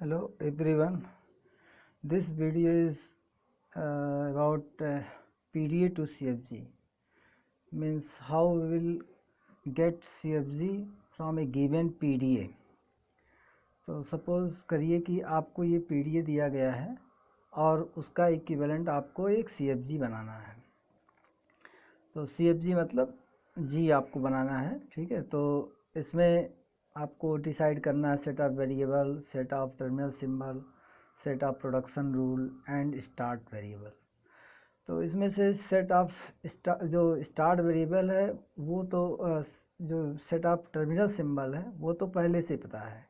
Hello everyone, this video is about PDA to CFG, means how we will get CFG from a given PDA. तो suppose करिए कि आपको ये PDA दिया गया है और उसका इक्विवेलेंट आपको एक CFG बनाना है। तो CFG मतलब G आपको बनाना है, ठीक है। तो इसमें आपको डिसाइड करना है set of variable, set of terminal symbol, set of production rule and start variable. तो इसमें से सेट ऑफ जो स्टार्ट वेरिएबल है वो तो जो सेट ऑफ टर्मिनल सिंबल है वो तो पहले से पता है,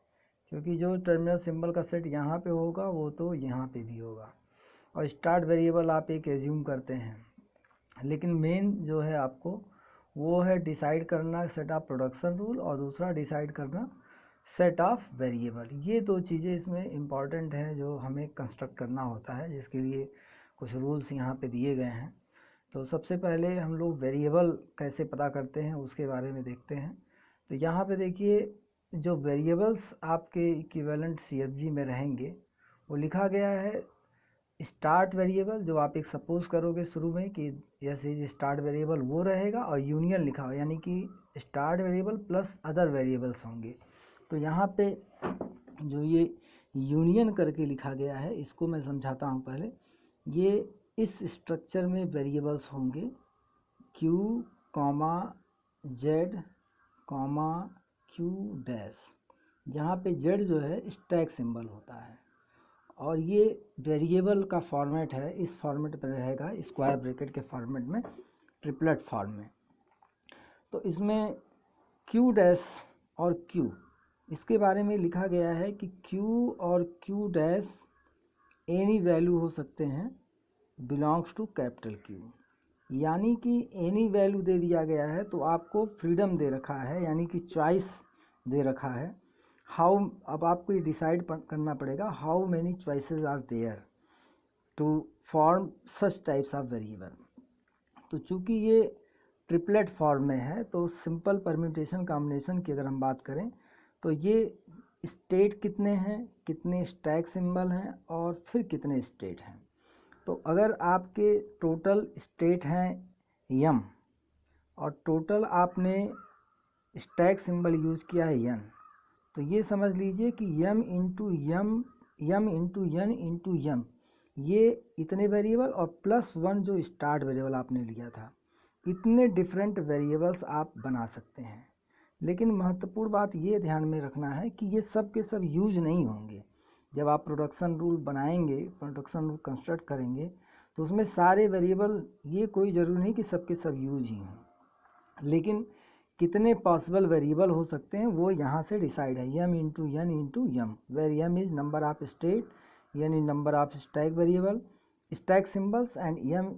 क्योंकि जो टर्मिनल सिंबल का सेट यहाँ पे होगा वो तो यहाँ पे भी होगा। और स्टार्ट वेरिएबल आप एक एज्यूम करते हैं, लेकिन मेन जो है आपको वो है डिसाइड करना सेट ऑफ प्रोडक्शन रूल और दूसरा डिसाइड करना सेट ऑफ वेरिएबल। ये दो चीज़ें इसमें इम्पॉर्टेंट हैं जो हमें कंस्ट्रक्ट करना होता है, जिसके लिए कुछ रूल्स यहाँ पे दिए गए हैं। तो सबसे पहले हम लोग वेरिएबल कैसे पता करते हैं उसके बारे में देखते हैं। तो यहाँ पे देखिए, जो वेरिएबल्स आपके इक्विवेलेंट CFG में रहेंगे वो लिखा गया है स्टार्ट वेरिएबल, जो आप एक सपोज करोगे शुरू में कि जैसे स्टार्ट वेरिएबल वो रहेगा और यूनियन लिखा हो, यानी कि start variable plus other variables होंगे। तो यहाँ पे जो ये यूनियन करके लिखा गया है इसको मैं समझाता हूँ पहले। ये इस स्ट्रक्चर में वेरिएबल्स होंगे Q, Z, Q डैश, जहाँ पे Z जो है स्टैक सिंबल होता है। और ये वेरिएबल का फॉर्मेट है, इस फॉर्मेट पर रहेगा स्क्वायर ब्रैकेट के फॉर्मेट में, ट्रिपलेट फॉर्म में। तो इसमें Q डैश और Q, इसके बारे में लिखा गया है कि Q और Q डैश एनी वैल्यू हो सकते हैं बिलोंग्स टू कैपिटल Q, यानी कि एनी वैल्यू दे दिया गया है तो आपको फ्रीडम दे रखा है, यानी कि चॉइस दे रखा है। हाउ, अब आपको ये डिसाइड करना पड़ेगा how many choices are there to form such types of variable. तो चूँकि ये ट्रिपलेट फॉर्म में है तो सिंपल परम्यूटेशन कॉम्बिनेशन की अगर हम बात करें तो ये स्टेट कितने हैं, कितने स्टैक सिंबल हैं और फिर कितने स्टेट हैं। तो अगर आपके टोटल स्टेट हैं m और टोटल आपने स्टैक सिंबल यूज़ किया है n, तो ये समझ लीजिए कि m into n into m, ये इतने वेरिएबल और प्लस 1 जो स्टार्ट वेरिएबल आपने लिया था, इतने डिफरेंट वेरिएबल्स आप बना सकते हैं। लेकिन महत्वपूर्ण बात ये ध्यान में रखना है कि ये सब के सब यूज नहीं होंगे। जब आप प्रोडक्शन रूल बनाएंगे, प्रोडक्शन रूल कंस्ट्रक्ट करेंगे, तो उसमें सारे वेरिएबल, ये कोई ज़रूरी नहीं कि सब के सब यूज ही हों, लेकिन कितने पॉसिबल वेरिएबल हो सकते हैं वो यहाँ से डिसाइड है। m into n into m, where m is number of state, n is number of stack variable, stack symbols, and m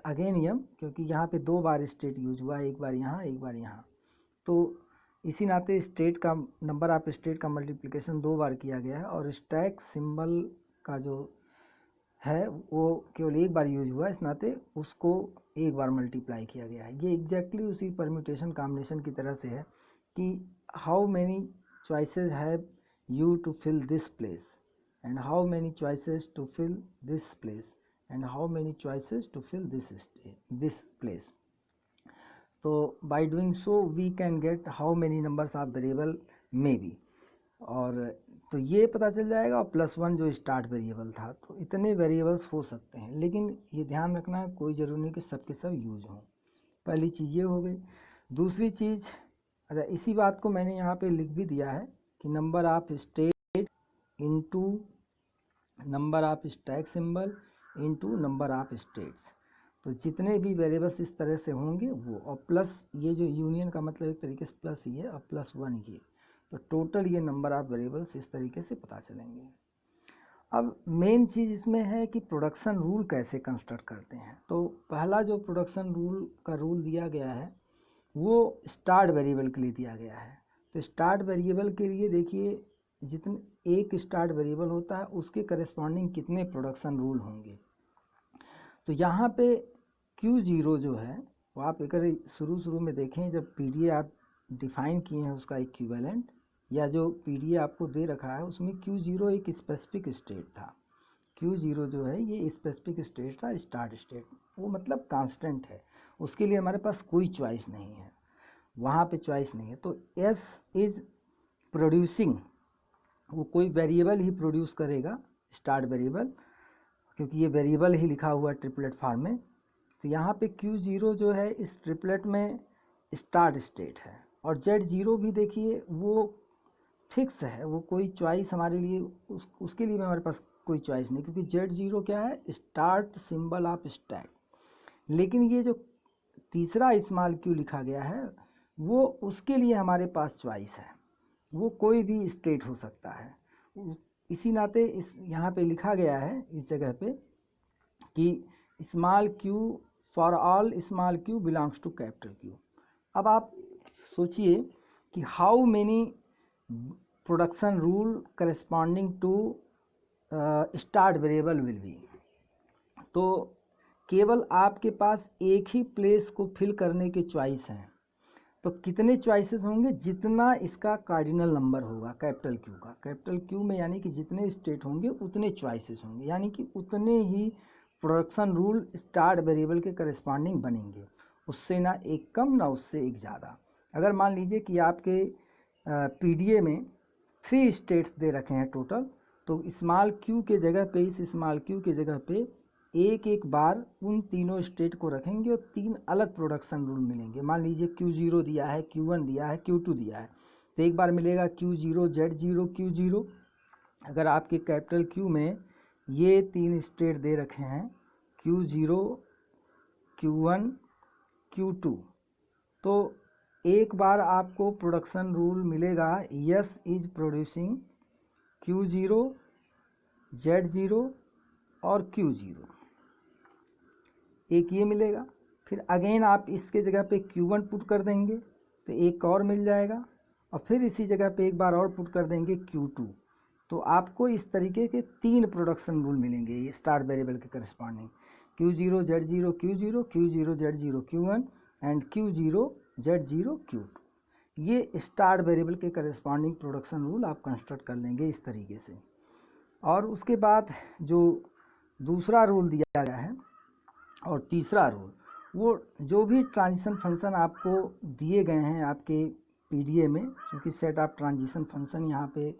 again m, क्योंकि यहाँ पे दो बार स्टेट यूज हुआ है, एक बार यहाँ एक बार यहाँ। तो इसी नाते स्टेट का, नंबर ऑफ स्टेट का मल्टीप्लिकेशन दो बार किया गया है और स्टैक सिंबल का जो है वो केवल एक बार यूज हुआ है, इस नाते उसको एक बार मल्टीप्लाई किया गया है। ये एग्जैक्टली उसी परम्यूटेशन कॉम्बिनेशन की तरह से है कि how many choices have you to fill this place and how many choices to fill this place and how many choices to fill this place. तो by doing so we can get how many numbers of variable may be, और तो ये पता चल जाएगा। और plus 1 जो start variable था, तो इतने वेरिएबल्स हो सकते हैं, लेकिन ये ध्यान रखना है कोई ज़रूरी नहीं कि सब के सब यूज हों। पहली चीज़ ये हो गई। दूसरी चीज़, अच्छा इसी बात को मैंने यहाँ पे लिख भी दिया है कि number of state into number of stack symbol into number of states. तो जितने भी वेरिएबल्स इस तरह से होंगे वो, और प्लस ये जो यूनियन का मतलब एक तरीके से प्लस ये और प्लस 1 ये, तो टोटल ये नंबर ऑफ वेरिएबल्स इस तरीके से पता चलेंगे। अब मेन चीज़ इसमें है कि प्रोडक्शन रूल कैसे कंस्ट्रक्ट करते हैं। तो पहला जो प्रोडक्शन रूल का रूल दिया गया है वो स्टार्ट वेरिएबल के लिए दिया गया है। तो स्टार्ट वेरिएबल के लिए देखिए, जितने एक स्टार्ट वेरिएबल होता है उसके करस्पॉन्डिंग कितने प्रोडक्शन रूल होंगे। तो यहाँ पे Q0 जो है वो आप अगर शुरू में देखें, जब PDA आप डिफाइन किए हैं उसका इक्विवेलेंट, या जो पीडीए आपको दे रखा है उसमें Q0 एक स्पेसिफिक स्टेट था। Q0 जो है ये स्पेसिफिक स्टेट था, स्टार्ट स्टेट, वो मतलब कांस्टेंट है, उसके लिए हमारे पास कोई चॉइस नहीं है, वहाँ पे चॉइस नहीं है। तो S इज़ प्रोड्यूसिंग, वो कोई वेरिएबल ही प्रोड्यूस करेगा, स्टार्ट वेरिएबल, क्योंकि ये वेरिएबल ही लिखा हुआ है ट्रिपलेट फॉर्म में। तो यहाँ पे Q0 जो है इस ट्रिपलेट में स्टार्ट स्टेट है, और Z0 भी देखिए वो फिक्स है, वो कोई चॉइस हमारे लिए उसके लिए हमारे पास कोई चॉइस नहीं, क्योंकि Z0 क्या है, स्टार्ट सिंबल ऑफ स्टैक। लेकिन ये जो तीसरा स्मॉल q लिखा गया है वो उसके लिए हमारे पास चॉइस है, वो कोई भी स्टेट हो सकता है। इसी नाते इस यहाँ पे लिखा गया है इस जगह पे कि small q for all small q belongs to capital Q। अब आप सोचिए कि how many production rule corresponding to start variable will be. तो केवल आपके पास एक ही प्लेस को फिल करने के चॉइस हैं, तो कितने चॉइसेस होंगे, जितना इसका कार्डिनल नंबर होगा कैपिटल Q का, कैपिटल Q में यानी कि जितने स्टेट होंगे उतने चॉइसेस होंगे, यानी कि उतने ही प्रोडक्शन रूल स्टार्ट वेरिएबल के करस्पॉन्डिंग बनेंगे, उससे ना एक कम ना उससे एक ज़्यादा। अगर मान लीजिए कि आपके पीडीए में 3 स्टेट्स दे रखे हैं टोटल, तो स्मॉल q के जगह पे, इस स्मॉल q के जगह पे एक एक बार उन तीनों स्टेट को रखेंगे और 3 अलग प्रोडक्शन रूल मिलेंगे। मान लीजिए Q0 दिया है, Q1 दिया है, Q2 दिया है, तो एक बार मिलेगा Q0 Z0 Q0। अगर आपके कैपिटल Q में ये 3 स्टेट दे रखे हैं Q0 Q1 Q2, तो एक बार आपको प्रोडक्शन रूल मिलेगा yes is producing Q0 Z0 और Q0, एक ये मिलेगा। फिर अगेन आप इसके जगह पे Q1 पुट कर देंगे तो एक और मिल जाएगा, और फिर इसी जगह पे एक बार और पुट कर देंगे Q2, तो आपको इस तरीके के 3 प्रोडक्शन रूल मिलेंगे ये स्टार्ट वेरिएबल के corresponding, Q0 Z0 Q0, Q0 Z0 Q1 and Q0 Z0 Q2। ये स्टार्ट वेरिएबल के करस्पॉन्डिंग प्रोडक्शन रूल आप कंस्ट्रक्ट कर लेंगे इस तरीके से। और उसके बाद जो दूसरा रूल दिया गया है और तीसरा रूल, वो जो भी ट्रांजिशन फंक्शन आपको दिए गए हैं आपके पीडीए में, क्योंकि सेट ऑफ ट्रांजिशन फंक्शन यहाँ पे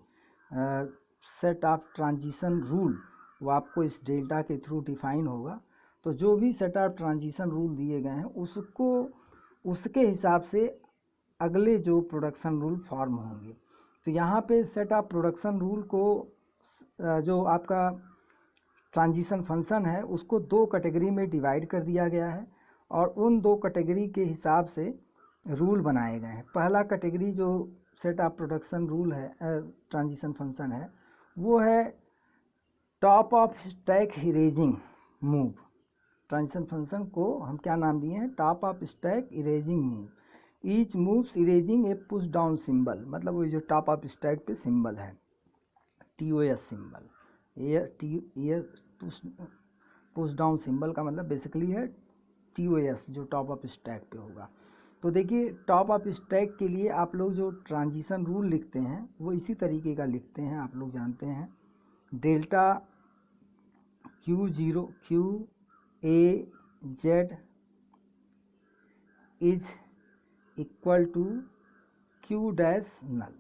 सेट ऑफ ट्रांजिशन रूल वो आपको इस डेल्टा के थ्रू डिफाइन होगा, तो जो भी सेट ऑफ ट्रांजिशन रूल दिए गए हैं उसको उसके हिसाब से अगले जो प्रोडक्शन रूल फॉर्म होंगे। तो यहाँ पे सेट ऑफ प्रोडक्शन रूल को जो आपका ट्रांजिशन फंक्शन है उसको 2 कैटेगरी में डिवाइड कर दिया गया है, और उन 2 कैटेगरी के हिसाब से रूल बनाए गए हैं। पहला कैटेगरी जो सेट ऑफ प्रोडक्शन रूल है ट्रांजिशन फंक्शन है, वो है top of stack erasing move. Transition function को हम क्या नाम दिए हैं, top of stack erasing move. Each moves erasing A push down symbol, मतलब वो जो टॉप ऑफ स्टैक पे सिंबल है TOS सिंबल, ये पुश डाउन सिंबल का मतलब बेसिकली है TOS जो टॉप ऑफ स्टैक पे होगा। तो देखिए टॉप ऑफ स्टैक के लिए आप लोग जो ट्रांजिशन रूल लिखते हैं वो इसी तरीके का लिखते हैं, आप लोग जानते हैं, delta Q0 QAZ is equal to Q dash null.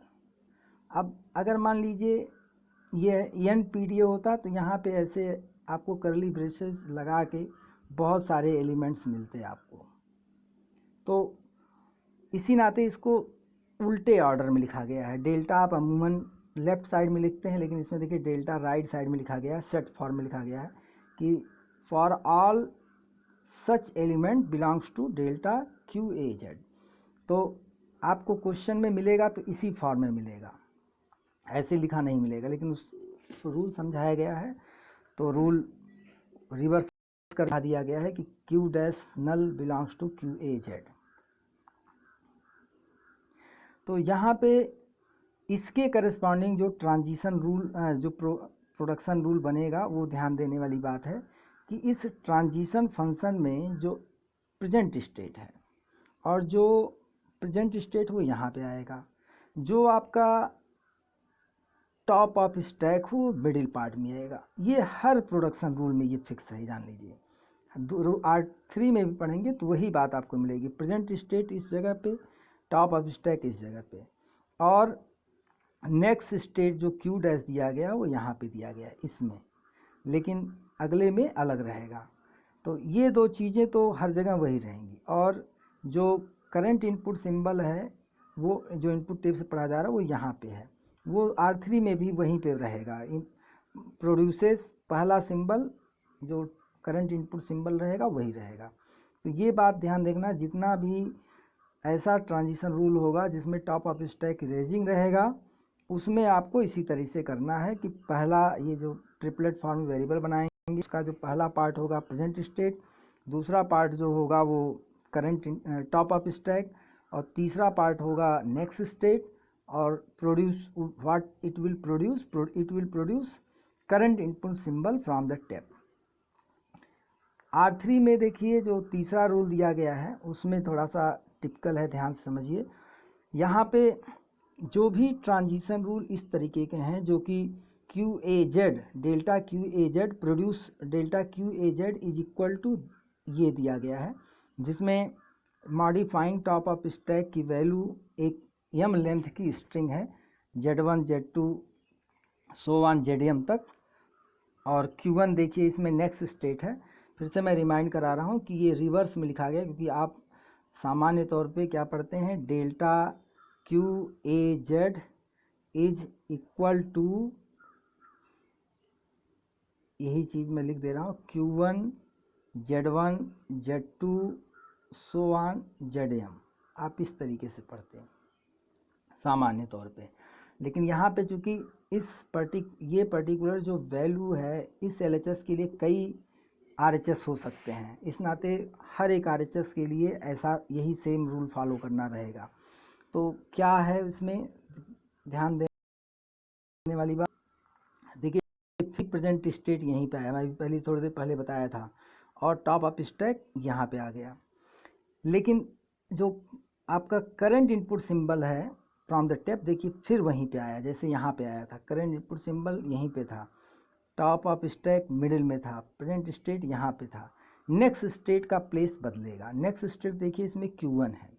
अब अगर मान लीजिए ये NPDA होता तो यहाँ पे ऐसे आपको करली ब्रेसेस लगा के बहुत सारे एलिमेंट्स मिलते हैं आपको, तो इसी नाते इसको उल्टे ऑर्डर में लिखा गया है। डेल्टा आप अमूमन लेफ्ट साइड में लिखते हैं, लेकिन इसमें देखिए डेल्टा राइट साइड में लिखा गया है, सेट फॉर्म में लिखा गया है कि for all such element belongs to delta QAZ। तो आपको क्वेश्चन में मिलेगा तो इसी फॉर्म में मिलेगा, ऐसे लिखा नहीं मिलेगा, लेकिन उस रूल समझाया गया है तो रूल रिवर्स कर दिया गया है कि Q dash null belongs to QAZ। तो यहाँ पे इसके करस्पॉन्डिंग जो ट्रांजिशन रूल जो प्रोडक्शन रूल बनेगा वो ध्यान देने वाली बात है कि इस ट्रांजिशन फंक्शन में जो प्रेजेंट स्टेट है और जो प्रेजेंट स्टेट वो यहाँ पे आएगा, जो आपका टॉप ऑफ स्टैक हो मिडिल पार्ट में आएगा। ये हर प्रोडक्शन रूल में ये फिक्स है, जान लीजिए। R3 में भी पढ़ेंगे तो वही बात आपको मिलेगी। प्रेजेंट स्टेट इस जगह पे, टॉप ऑफ स्टैक इस जगह पे, और नेक्स्ट स्टेट जो क्यू डैश दिया गया वो यहाँ पे दिया गया है इसमें, लेकिन अगले में अलग रहेगा। तो ये दो चीज़ें तो हर जगह वही रहेंगी। और जो करंट इनपुट सिंबल है वो जो इनपुट टेप से पढ़ा जा रहा है वो यहाँ पे है, वो R3 में भी वहीं पे रहेगा। प्रोड्यूसेस पहला सिंबल जो करंट इनपुट सिंबल रहेगा वही रहेगा। तो ये बात ध्यान देखना, जितना भी ऐसा ट्रांजिशन रूल होगा जिसमें टॉप ऑफ स्टैक रेजिंग रहेगा उसमें आपको इसी तरह से करना है कि पहला ये जो ट्रिपलेट फॉर्म वेरिएबल बनाएंगे उसका जो पहला पार्ट होगा प्रेजेंट स्टेट, दूसरा पार्ट जो होगा वो करंट टॉप ऑफ स्टैक, और तीसरा पार्ट होगा नेक्स्ट स्टेट, और produce what it will produce current input symbol from the tape. R3 में देखिए जो तीसरा रूल दिया गया है उसमें थोड़ा सा टिपिकल है, ध्यान से समझिए। यहाँ पे जो भी ट्रांजिशन रूल इस तरीके के हैं जो कि QAZ delta QAZ produce delta QAZ is equal to ये दिया गया है, जिसमें मॉडिफाइंग टॉप ऑफ स्टैक की वैल्यू एक m लेंथ की स्ट्रिंग है, Z1 Z2 so on ZM तक, और Q1 देखिए इसमें नेक्स्ट स्टेट है। फिर से मैं रिमाइंड करा रहा हूँ कि ये रिवर्स में लिखा गया क्योंकि आप सामान्य तौर पे क्या पढ़ते हैं, delta QAZ is equal to, यही चीज़ मैं लिख दे रहा हूँ, Q1 Z1 Z2 so on ZM। आप इस तरीके से पढ़ते हैं सामान्य तौर पे, लेकिन यहाँ पे चूँकि ये पर्टिकुलर जो वैल्यू है इस LHS के लिए कई RHS हो सकते हैं, इस नाते हर एक RHS के लिए ऐसा यही सेम रूल फॉलो करना रहेगा। तो क्या है इसमें ध्यान देने वाली बात, देखिए प्रेजेंट स्टेट यहीं पे आया, मैं पहले थोड़ी देर पहले बताया था, और टॉप ऑफ स्टैक यहाँ पे आ गया। लेकिन जो आपका करंट इनपुट सिंबल है फ्रॉम द टेप, देखिए फिर वहीं पे आया, जैसे यहाँ पे आया था करंट इनपुट सिंबल यहीं पे था, टॉप ऑफ स्टैक मिडिल में था, प्रेजेंट स्टेट यहाँ पे था। नेक्स्ट स्टेट का प्लेस बदलेगा, नेक्स्ट स्टेट देखिए इसमें Q1 है,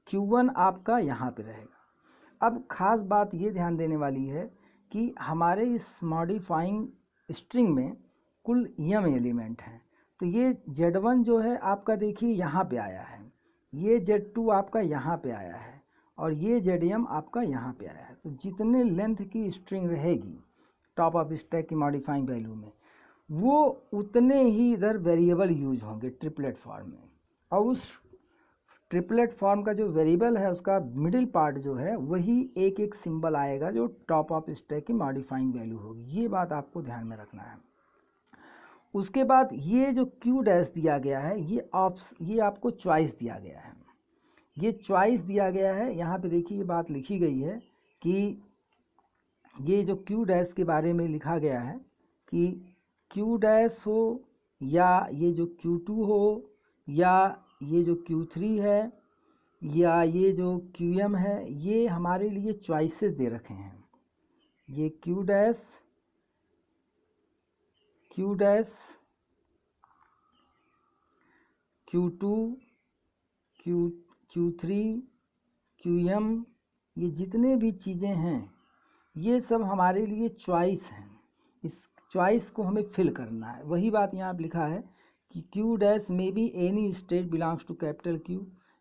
Q1 आपका यहाँ पे रहेगा। अब खास बात ये ध्यान देने वाली है कि हमारे इस मॉडिफाइंग स्ट्रिंग में कुल m एलिमेंट हैं, तो ये Z1 जो है आपका देखिए यहाँ पे आया है, ये Z2 आपका यहाँ पे आया है, और ये ZM आपका यहाँ पे आया है। तो जितने लेंथ की स्ट्रिंग रहेगी टॉप ऑफ स्टैक की मॉडिफाइंग वैल्यू में, वो उतने ही इधर वेरिएबल यूज होंगे ट्रिपलेट फॉर्म में, और उस ट्रिपलेट फॉर्म का जो वेरिएबल है उसका मिडिल पार्ट जो है वही एक एक सिंबल आएगा जो टॉप ऑफ स्टैक की मॉडिफाइंग वैल्यू होगी। ये बात आपको ध्यान में रखना है। उसके बाद ये जो Q डैश दिया गया है ये आपको चॉइस दिया गया है, ये चॉइस दिया गया है। यहाँ पे देखिए ये बात लिखी गई है कि ये जो Q डैश के बारे में लिखा गया है कि Q डैश हो या ये जो Q2 हो या ये जो Q3 है या ये जो QM है, ये हमारे लिए चॉइसेस दे रखे हैं। ये Q dash Q2 Q3 QM, ये जितने भी चीज़ें हैं ये सब हमारे लिए चॉइस हैं, इस चॉइस को हमें फिल करना है। वही बात यहाँ पर लिखा है कि Q dash may be any state belongs to capital Q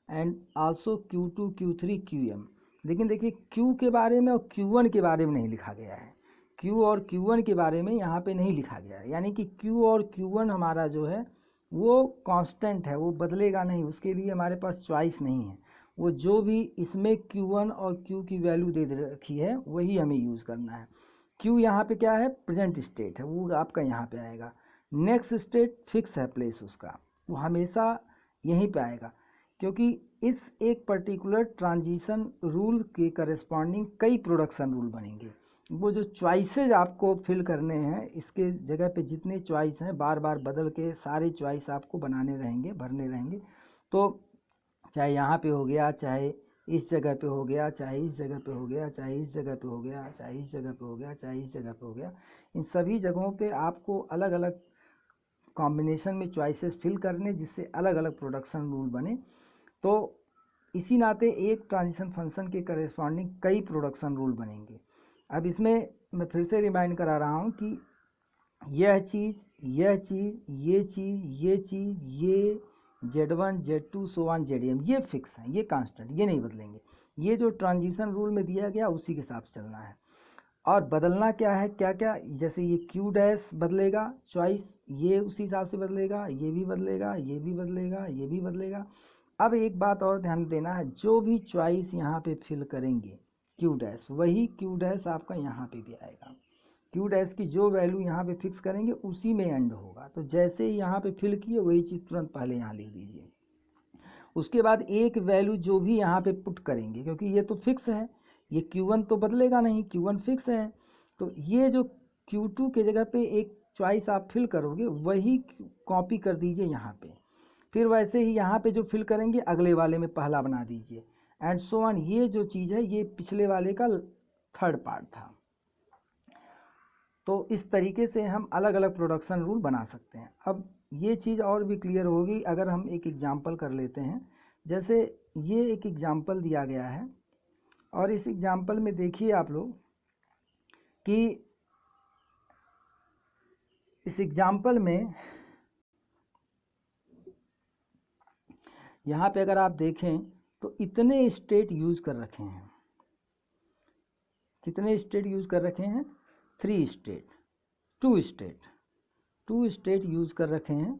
and also Q2 Q3 QM। लेकिन देखिए Q के बारे में और Q1 के बारे में नहीं लिखा गया है, Q और Q1 के बारे में यहाँ पे नहीं लिखा गया है, यानी कि Q और Q1 हमारा जो है वो कांस्टेंट है, वो बदलेगा नहीं, उसके लिए हमारे पास चॉइस नहीं है। वो जो भी इसमें Q1 और Q की वैल्यू दे रखी है वही हमें यूज़ करना है। Q यहाँ पे क्या है, प्रेजेंट स्टेट है, वो आपका यहाँ पे आएगा। नेक्स्ट स्टेट फिक्स है प्लेस उसका, वो हमेशा यहीं पे आएगा, क्योंकि इस एक पर्टिकुलर ट्रांजिशन रूल के करस्पॉन्डिंग कई प्रोडक्शन रूल बनेंगे। वो जो चॉइसेज आपको फिल करने हैं, इसके जगह पे जितने चॉइस हैं बार बार बदल के सारे चॉइस आपको बनाने रहेंगे, भरने रहेंगे। तो चाहे यहाँ पे हो गया, चाहे इस जगह पे हो गया, चाहे इस जगह पे हो गया, चाहे इस जगह पे हो गया, चाहे इस जगह पे हो गया, चाहे इस जगह पे हो गया। इन सभी जगहों पे आपको अलग अलग कॉम्बिनेशन में चॉइसेस फिल करने, जिससे अलग अलग प्रोडक्शन रूल बने। तो इसी नाते एक ट्रांजिशन फंक्शन के करेस्पॉन्डिंग कई प्रोडक्शन रूल बनेंगे। अब इसमें मैं फिर से रिमाइंड करा रहा हूँ कि यह चीज़, ये चीज़, ये Z1, Z2 so on ZM, ये फिक्स हैं, ये कांस्टेंट, ये नहीं बदलेंगे। ये जो ट्रांजिशन रूल में दिया गया उसी के हिसाब से चलना है। और बदलना क्या है, क्या क्या, जैसे ये Q डैश बदलेगा चॉइस, ये उसी हिसाब से बदलेगा, ये भी बदलेगा, ये भी बदलेगा, ये भी बदलेगा। अब एक बात और ध्यान देना है, जो भी चॉइस यहाँ पे फिल करेंगे Q डैश, वही Q डैश आपका यहाँ पे भी आएगा। Q डैश की जो वैल्यू यहाँ पे फिक्स करेंगे उसी में एंड होगा। तो जैसे ही यहाँ पे फिल किए वही चीज़ तुरंत पहले यहाँ लिख दीजिए। उसके बाद एक वैल्यू जो भी यहाँ पे पुट करेंगे, क्योंकि ये तो फिक्स है, ये Q1 तो बदलेगा नहीं, Q1 फिक्स है, तो ये जो Q2 के जगह पे एक चॉइस आप फिल करोगे वही कॉपी कर दीजिए यहाँ पे। फिर वैसे ही यहाँ पे जो फिल करेंगे अगले वाले में पहला बना दीजिए, एंड सो ऑन। ये जो चीज़ है ये पिछले वाले का थर्ड पार्ट था। तो इस तरीके से हम अलग अलग प्रोडक्शन रूल बना सकते हैं। अब ये चीज़ और भी क्लियर होगी अगर हम एक एग्जांपल कर लेते हैं। जैसे ये एक एग्जांपल दिया गया है, और इस एग्जांपल में देखिए आप लोग कि इस एग्जांपल में यहाँ पे अगर आप देखें तो इतने स्टेट यूज़ कर रखे हैं। कितने स्टेट यूज़ कर रखे हैं? 3 स्टेट, 2 स्टेट यूज़ कर रखे हैं।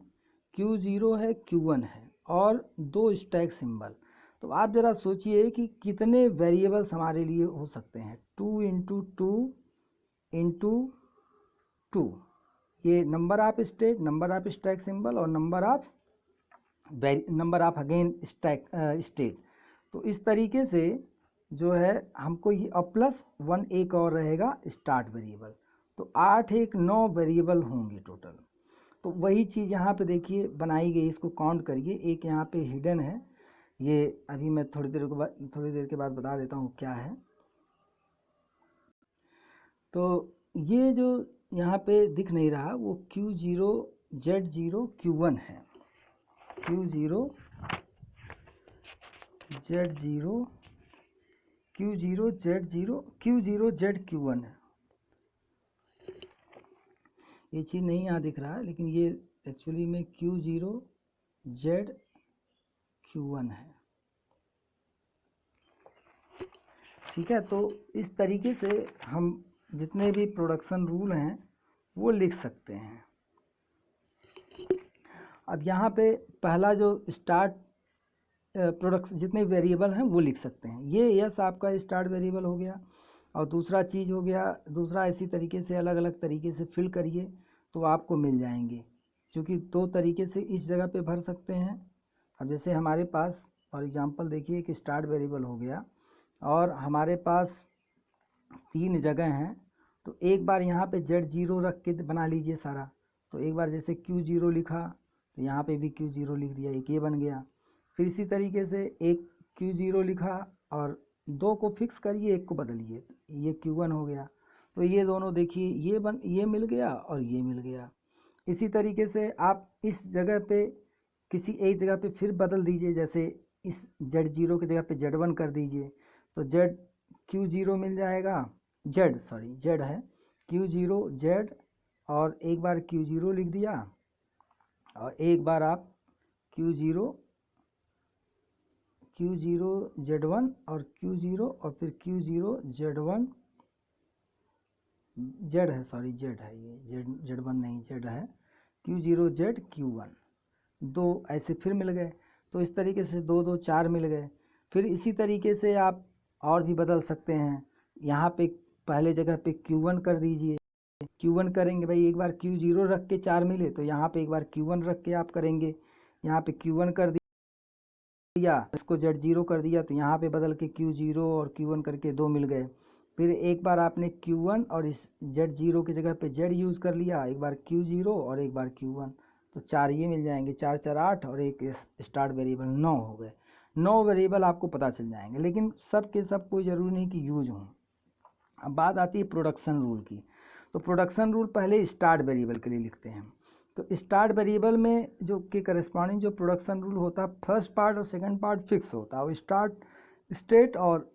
Q0 है, Q1 है, और 2 स्टैक सिंबल। तो आप ज़रा सोचिए कि कितने वेरिएबल्स हमारे लिए हो सकते हैं। 2 इंटू 2 इंटू 2, ये number of state, number of stack symbol, और नंबर ऑफ अगेन स्टेट। तो इस तरीके से जो है हमको ये, और प्लस 1 एक और रहेगा स्टार्ट वेरिएबल। तो 8 एक 9 वेरिएबल होंगे टोटल। तो वही चीज़ यहाँ पे देखिए बनाई गई, इसको काउंट करिए। एक यहाँ पे हिडन है, ये अभी मैं थोड़ी देर के बाद बता देता हूँ क्या है। तो ये जो यहाँ पे दिख नहीं रहा वो Q0 Z0 Q1 है, Q0 Z0 Q0 Z0 Q0 Z Q1 है। ये चीज़ नहीं यहाँ दिख रहा है, लेकिन ये एक्चुअली में Q0 Z Q1 है। ठीक है, तो इस तरीके से हम जितने भी प्रोडक्शन रूल हैं वो लिख सकते हैं। अब यहाँ पे पहला जो स्टार्ट प्रोडक्शन जितने वेरिएबल हैं वो लिख सकते हैं। ये यस आपका स्टार्ट वेरिएबल हो गया, और दूसरा चीज़ हो गया, दूसरा इसी तरीके से अलग अलग तरीके से फिल करिए तो आपको मिल जाएंगे, क्योंकि 2 तरीके से इस जगह पे भर सकते हैं। अब जैसे हमारे पास, और एग्जांपल देखिए कि स्टार्ट वेरिएबल हो गया और हमारे पास 3 जगह हैं, तो एक बार यहाँ पे Z0 रख के बना लीजिए सारा। तो एक बार जैसे Q0 लिखा तो यहाँ पे भी Q0 लिख दिया, एक ये बन गया। फिर इसी तरीके से एक Q0 लिखा और 2 को फिक्स करिए, एक को बदलिए, ये Q1 हो गया। तो ये दोनों देखिए ये मिल गया और ये मिल गया। इसी तरीके से आप इस जगह पे किसी एक जगह पे फिर बदल दीजिए, जैसे इस Z0 की जगह पे Z1 कर दीजिए, तो Q0 मिल जाएगा, Z है Q0 Z, और एक बार Q0 लिख दिया, और एक बार आप Q0 Z1 और Q0, और फिर Q0 Z1 Z है, ये Z1 नहीं, Z है Q0 Z Q1, 2 ऐसे फिर मिल गए। तो इस तरीके से 2 2 4 मिल गए। फिर इसी तरीके से आप और भी बदल सकते हैं। यहाँ पे पहले जगह पे Q1 कर दीजिए, Q1 करेंगे भाई, एक बार Q0 रख के 4 मिले तो यहाँ पे एक बार Q1 रख के आप करेंगे। यहाँ पे Q1 कर दिया, इसको Z0 कर दिया, तो यहाँ पे बदल के Q0 और Q1 करके 2 मिल गए। फिर एक बार आपने Q1 और इस Z0 की जगह पे Z यूज़ कर लिया, एक बार Q0 और एक बार Q1, तो 4 ये मिल जाएंगे, 4 4 8, और एक स्टार्ट वेरिएबल 9 हो गए। 9 वेरिएबल आपको पता चल जाएंगे, लेकिन सब के सब कोई ज़रूरी नहीं कि यूज हों। अब बात आती है प्रोडक्शन रूल की। तो प्रोडक्शन रूल पहले स्टार्ट वेरिएबल के लिए लिखते हैं। तो स्टार्ट वेरिएबल में जो के करस्पॉन्डिंग जो प्रोडक्शन रूल होता है, फर्स्ट पार्ट और सेकंड पार्ट फिक्स होता है, और स्टार्ट स्टेट और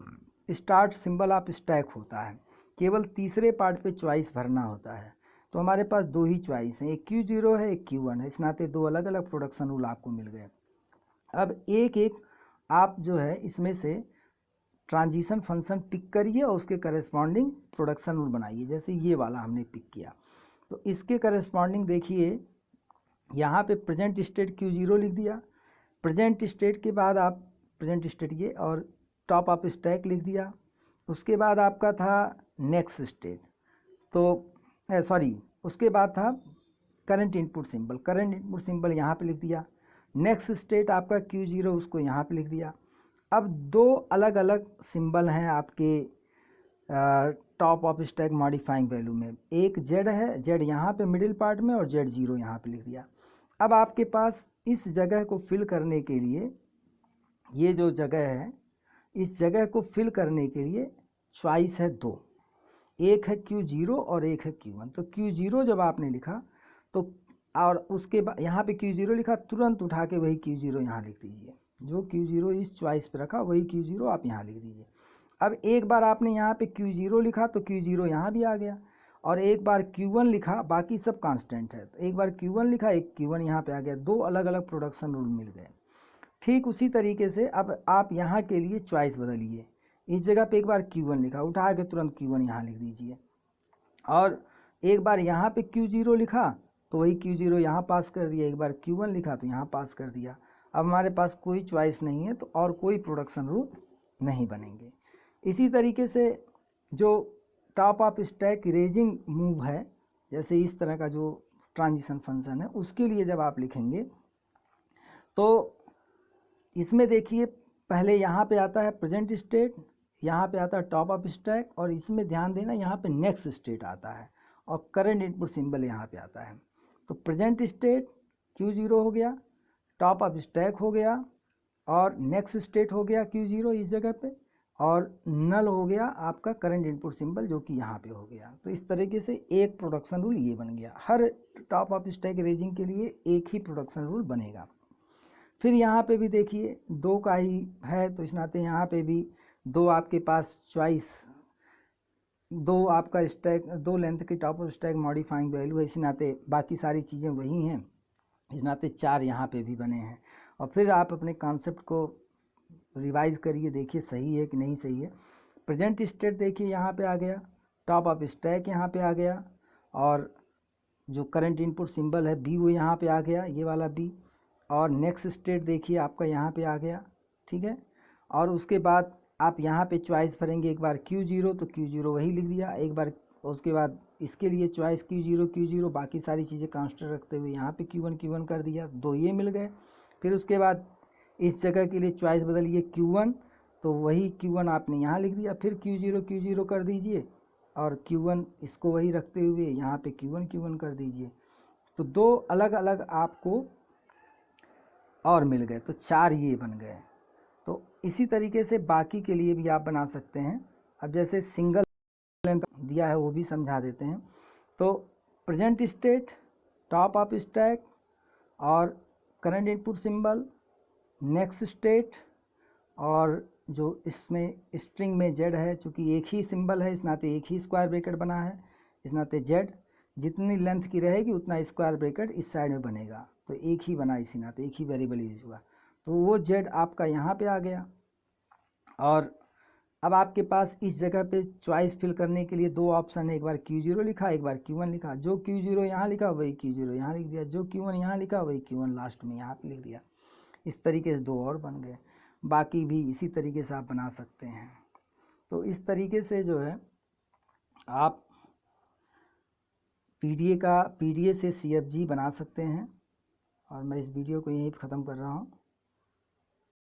स्टार्ट सिंबल ऑफ स्टैक होता है। केवल तीसरे पार्ट पे चॉइस भरना होता है। तो हमारे पास दो ही चॉइस हैं, एक Q0 है, एक Q1 है। इस नाते दो अलग अलग प्रोडक्शन रूल आपको मिल गए। अब एक एक आप जो है इसमें से ट्रांजिशन फंक्शन पिक करिए और उसके करस्पॉन्डिंग प्रोडक्शन रूल बनाइए। जैसे ये वाला हमने पिक किया, तो इसके करस्पॉन्डिंग देखिए, यहाँ पे प्रेजेंट स्टेट Q0 लिख दिया। प्रेजेंट स्टेट के बाद आप प्रेजेंट स्टेट ये और टॉप ऑफ स्टैक लिख दिया। उसके बाद आपका था नेक्स्ट स्टेट, तो सॉरी उसके बाद था current input symbol. Current input symbol यहाँ पे लिख दिया। नेक्स्ट स्टेट आपका Q0, उसको यहाँ पे लिख दिया। अब दो अलग अलग सिंबल हैं आपके top of stack modifying value में। एक जेड है, जेड यहाँ पे मिडिल पार्ट में, और Z0 यहाँ पे लिख दिया। अब आपके पास इस जगह को फिल करने के लिए, ये जो जगह है इस जगह को फिल करने के लिए चॉइस है दो, एक है Q0 और एक है Q1। तो Q0 जब आपने लिखा तो और उसके बाद यहाँ पे Q0 लिखा, तुरंत उठा के वही Q0 यहाँ लिख दीजिए। जो Q0 इस चॉइस पे रखा वही Q0 आप यहाँ लिख दीजिए। अब एक बार आपने यहाँ पे Q0 लिखा तो Q0 यहाँ भी आ गया, और एक बार Q1 लिखा, बाकी सब कांस्टेंट है, तो एक बार Q1 लिखा, एक Q1 यहाँ पे आ गया। दो अलग अलग प्रोडक्शन रूल मिल गए। ठीक उसी तरीके से अब आप यहाँ के लिए चॉइस बदलिए। इस जगह पे एक बार Q1 लिखा, उठा के तुरंत Q1 यहाँ लिख दीजिए। और एक बार यहाँ पे Q0 लिखा तो वही Q0 यहाँ पास कर दिया। एक बार Q1 लिखा तो यहाँ पास कर दिया। अब हमारे पास कोई चॉइस नहीं है, तो और कोई प्रोडक्शन रूल नहीं बनेंगे। इसी तरीके से जो top of stack erasing move है, जैसे इस तरह का जो ट्रांजिशन फंक्शन है, उसके लिए जब आप लिखेंगे तो इसमें देखिए पहले यहाँ पे आता है प्रेजेंट स्टेट, यहाँ पे आता है टॉप ऑफ स्टैक, और इसमें ध्यान देना यहाँ पे नेक्स्ट स्टेट आता है, और करंट इनपुट सिंबल यहाँ पे आता है। तो प्रेजेंट स्टेट Q0 हो गया, टॉप ऑफ स्टैक हो गया, और नेक्स्ट स्टेट हो गया Q0 इस जगह पे, और नल हो गया आपका करंट इनपुट सिंबल जो कि यहाँ पे हो गया। तो इस तरीके से एक प्रोडक्शन रूल ये बन गया। हर टॉप ऑफ स्टैक रेजिंग के लिए एक ही प्रोडक्शन रूल बनेगा। फिर यहाँ पे भी देखिए दो का ही है, तो इस नाते यहाँ पे भी दो आपके पास चॉइस, दो आपका स्टैक, दो लेंथ की top of stack modifying value है। इस नाते बाकी सारी चीज़ें वही हैं, इस नाते चार यहाँ पे भी बने हैं। और फिर आप अपने कॉन्सेप्ट को रिवाइज करिए, देखिए सही है कि नहीं सही है। प्रेजेंट स्टेट देखिए यहाँ पे आ गया, टॉप ऑफ स्टैक यहाँ पे आ गया, और जो करंट इनपुट सिंबल है B वो यहाँ पे आ गया, ये वाला B। और नेक्स्ट स्टेट देखिए आपका यहाँ पे आ गया, ठीक है। और उसके बाद आप यहाँ पे चॉइस भरेंगे, एक बार Q0 तो Q0 वही लिख दिया, एक बार उसके बाद इसके लिए चॉइस Q0, बाकी सारी चीज़ें कांस्टेंट रखते हुए यहाँ पे Q1 कर दिया, दो ये मिल गए। फिर उसके बाद इस जगह के लिए चॉइस बदलिए Q1, तो वही Q1 आपने यहाँ लिख दिया। फिर Q0 कर दीजिए, और Q1 इसको वही रखते हुए यहाँ पे Q1 कर दीजिए। तो दो अलग अलग आपको और मिल गए, तो चार ये बन गए। तो इसी तरीके से बाकी के लिए भी आप बना सकते हैं। अब जैसे सिंगल लेंथ दिया है वो भी समझा देते हैं। तो present state, top of stack, और current input symbol, next state, और जो इसमें स्ट्रिंग में जेड है, चूँकि एक ही सिंबल है इस नाते एक ही स्क्वायर ब्रैकेट बना है, इस नाते जेड जितनी लेंथ की रहेगी उतना स्क्वायर ब्रैकेट इस साइड में बनेगा, तो एक ही बना, इसी नाते एक ही वेरिएबल यूज हुआ। तो वो जेड आपका यहाँ पे आ गया। और अब आपके पास इस जगह पे चॉइस फिल करने के लिए दो ऑप्शन है, एक बार Q0 लिखा, एक बार Q1 लिखा। जो Q0 यहाँ लिखा वही Q0 यहाँ लिख दिया, जो Q1 यहाँ लिखा वही Q1 लास्ट में यहाँ पे लिख दिया। इस तरीके से दो और बन गए, बाकी भी इसी तरीके से आप बना सकते हैं। तो इस तरीके से जो है आप PDA से CFG बना सकते हैं। और मैं इस वीडियो को यहीं ख़त्म कर रहा हूँ।